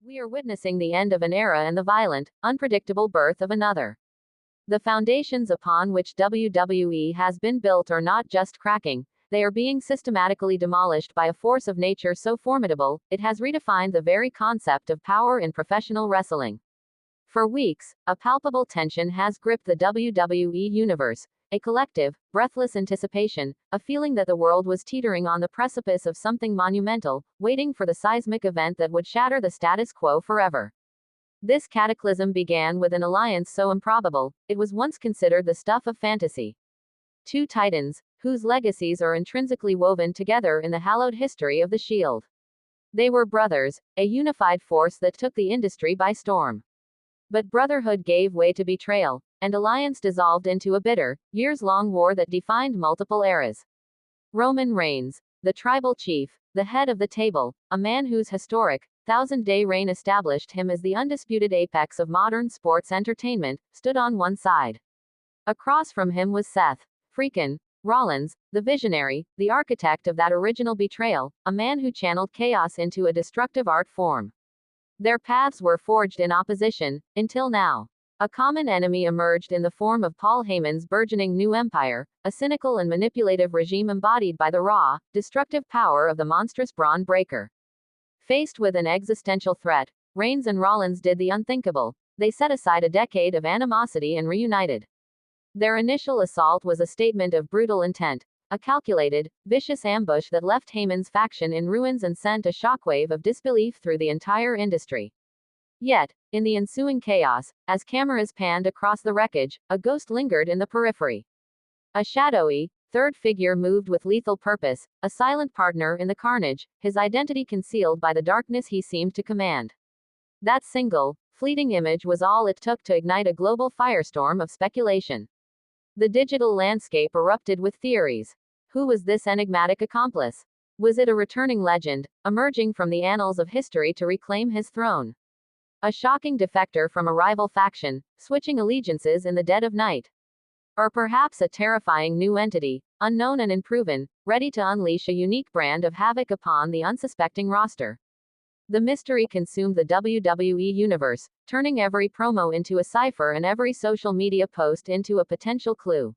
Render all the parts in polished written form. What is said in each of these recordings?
We are witnessing the end of an era and the violent, unpredictable birth of another. The foundations upon which WWE has been built are not just cracking, they are being systematically demolished by a force of nature so formidable, it has redefined the very concept of power in professional wrestling. For weeks, a palpable tension has gripped the WWE universe, a collective, breathless anticipation, a feeling that the world was teetering on the precipice of something monumental, waiting for the seismic event that would shatter the status quo forever. This cataclysm began with an alliance so improbable, it was once considered the stuff of fantasy. Two titans, whose legacies are intrinsically woven together in the hallowed history of the Shield. They were brothers, a unified force that took the industry by storm. But brotherhood gave way to betrayal, and alliance dissolved into a bitter, years-long war that defined multiple eras. Roman Reigns, the tribal chief, the head of the table, a man whose historic, thousand-day reign established him as the undisputed apex of modern sports entertainment, stood on one side. Across from him was Seth freakin' Rollins, the visionary, the architect of that original betrayal, a man who channeled chaos into a destructive art form. Their paths were forged in opposition, until now. A common enemy emerged in the form of Paul Heyman's burgeoning new empire, a cynical and manipulative regime embodied by the raw, destructive power of the monstrous Braun Breaker. Faced with an existential threat, Reigns and Rollins did the unthinkable. They set aside a decade of animosity and reunited. Their initial assault was a statement of brutal intent, a calculated, vicious ambush that left Heyman's faction in ruins and sent a shockwave of disbelief through the entire industry. Yet, in the ensuing chaos, as cameras panned across the wreckage, a ghost lingered in the periphery. A shadowy, third figure moved with lethal purpose, a silent partner in the carnage, his identity concealed by the darkness he seemed to command. That single, fleeting image was all it took to ignite a global firestorm of speculation. The digital landscape erupted with theories. Who was this enigmatic accomplice? Was it a returning legend, emerging from the annals of history to reclaim his throne? A shocking defector from a rival faction, switching allegiances in the dead of night? Or perhaps a terrifying new entity, unknown and unproven, ready to unleash a unique brand of havoc upon the unsuspecting roster? The mystery consumed the WWE universe, turning every promo into a cipher and every social media post into a potential clue.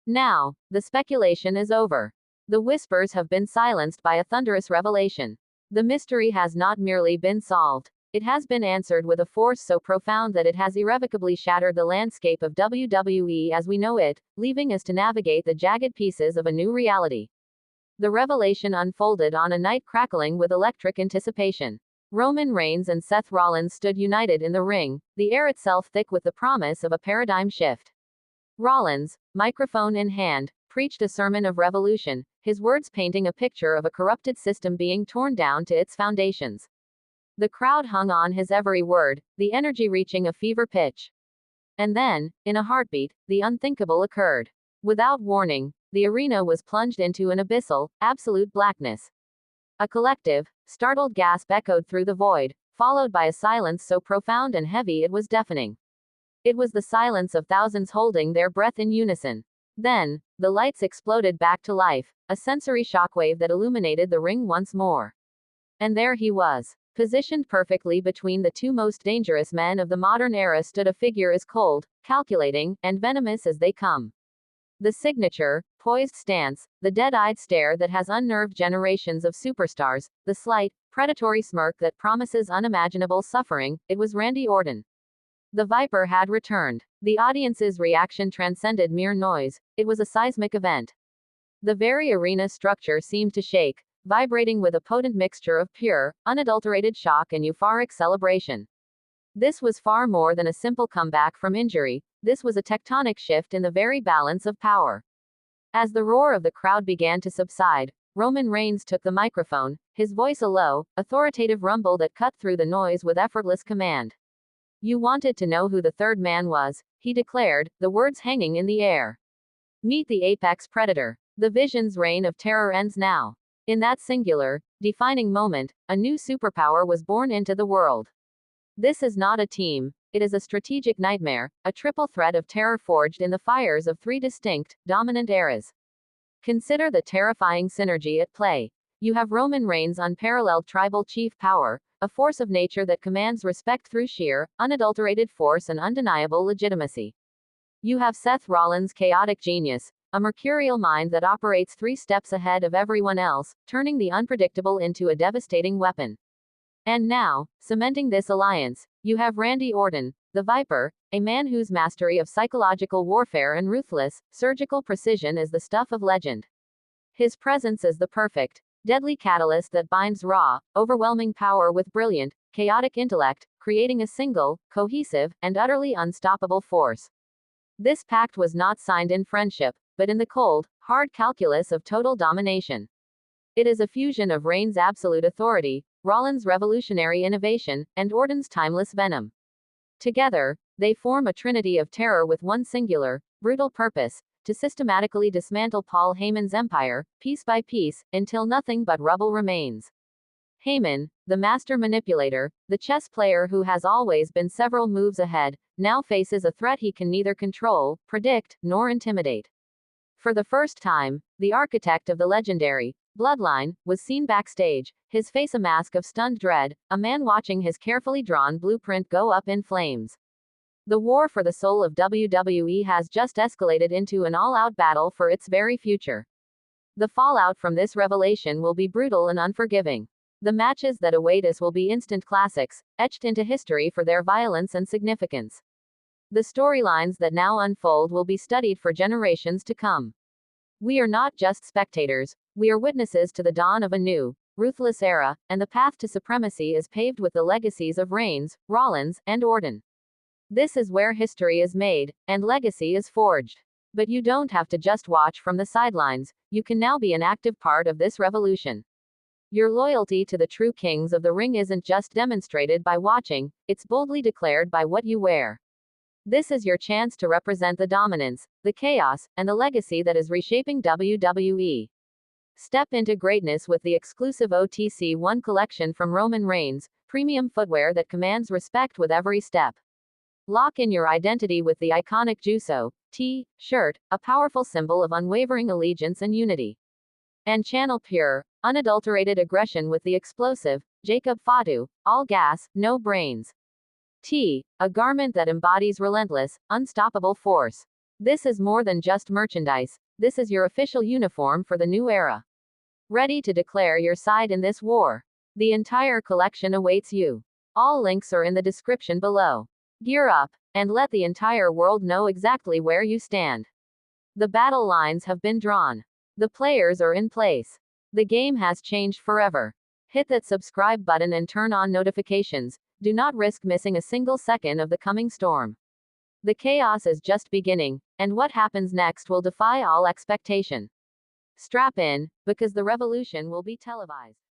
Now, the speculation is over. The whispers have been silenced by a thunderous revelation. The mystery has not merely been solved. It has been answered with a force so profound that it has irrevocably shattered the landscape of WWE as we know it, leaving us to navigate the jagged pieces of a new reality. The revelation unfolded on a night crackling with electric anticipation. Roman Reigns and Seth Rollins stood united in the ring, the air itself thick with the promise of a paradigm shift. Rollins, microphone in hand, preached a sermon of revolution, his words painting a picture of a corrupted system being torn down to its foundations. The crowd hung on his every word, the energy reaching a fever pitch. And then, in a heartbeat, the unthinkable occurred. Without warning, the arena was plunged into an abyssal, absolute blackness. A collective, startled gasp echoed through the void, followed by a silence so profound and heavy it was deafening. It was the silence of thousands holding their breath in unison. Then, the lights exploded back to life, a sensory shockwave that illuminated the ring once more. And there he was. Positioned perfectly between the two most dangerous men of the modern era stood a figure as cold, calculating, and venomous as they come. The signature, poised stance, the dead-eyed stare that has unnerved generations of superstars, the slight, predatory smirk that promises unimaginable suffering, it was Randy Orton. The Viper had returned. The audience's reaction transcended mere noise, it was a seismic event. The very arena structure seemed to shake, vibrating with a potent mixture of pure, unadulterated shock and euphoric celebration. This was far more than a simple comeback from injury, this was a tectonic shift in the very balance of power. As the roar of the crowd began to subside, Roman Reigns took the microphone, his voice a low, authoritative rumble that cut through the noise with effortless command. You wanted to know who the third man was, he declared, the words hanging in the air. Meet the apex predator. The Vision's reign of terror ends now. In that singular, defining moment, a new superpower was born into the world. This is not a team, it is a strategic nightmare, a triple threat of terror forged in the fires of three distinct, dominant eras. Consider the terrifying synergy at play. You have Roman Reigns' unparalleled tribal chief power, a force of nature that commands respect through sheer, unadulterated force and undeniable legitimacy. You have Seth Rollins' chaotic genius, a mercurial mind that operates 3 steps ahead of everyone else, turning the unpredictable into a devastating weapon. And now, cementing this alliance, you have Randy Orton, the Viper, a man whose mastery of psychological warfare and ruthless, surgical precision is the stuff of legend. His presence is the perfect, deadly catalyst that binds raw, overwhelming power with brilliant, chaotic intellect, creating a single, cohesive, and utterly unstoppable force. This pact was not signed in friendship, but in the cold, hard calculus of total domination. It is a fusion of Reigns' absolute authority, Rollins' revolutionary innovation, and Orton's timeless venom. Together, they form a trinity of terror with one singular, brutal purpose: to systematically dismantle Paul Heyman's empire, piece by piece, until nothing but rubble remains. Heyman, the master manipulator, the chess player who has always been several moves ahead, now faces a threat he can neither control, predict, nor intimidate. For the first time, the architect of the legendary bloodline was seen backstage, his face a mask of stunned dread, a man watching his carefully drawn blueprint go up in flames. The war for the soul of WWE has just escalated into an all-out battle for its very future. The fallout from this revelation will be brutal and unforgiving. The matches that await us will be instant classics, etched into history for their violence and significance. The storylines that now unfold will be studied for generations to come. We are not just spectators, we are witnesses to the dawn of a new, ruthless era, and the path to supremacy is paved with the legacies of Reigns, Rollins, and Orton. This is where history is made, and legacy is forged. But you don't have to just watch from the sidelines, you can now be an active part of this revolution. Your loyalty to the true kings of the ring isn't just demonstrated by watching, it's boldly declared by what you wear. This is your chance to represent the dominance, the chaos, and the legacy that is reshaping WWE. Step into greatness with the exclusive OTC One collection from Roman Reigns, premium footwear that commands respect with every step. Lock in your identity with the iconic Juso T-shirt, a powerful symbol of unwavering allegiance and unity. And channel pure, unadulterated aggression with the explosive Jacob Fatu, all gas, no brains. A garment that embodies relentless, unstoppable force. This is more than just merchandise, this is your official uniform for the new era. Ready to declare your side in this war? The entire collection awaits you. All links are in the description below. Gear up, and let the entire world know exactly where you stand. The battle lines have been drawn. The players are in place. The game has changed forever. Hit that subscribe button and turn on notifications. Do not risk missing a single second of the coming storm. The chaos is just beginning, and what happens next will defy all expectation. Strap in, because the revolution will be televised.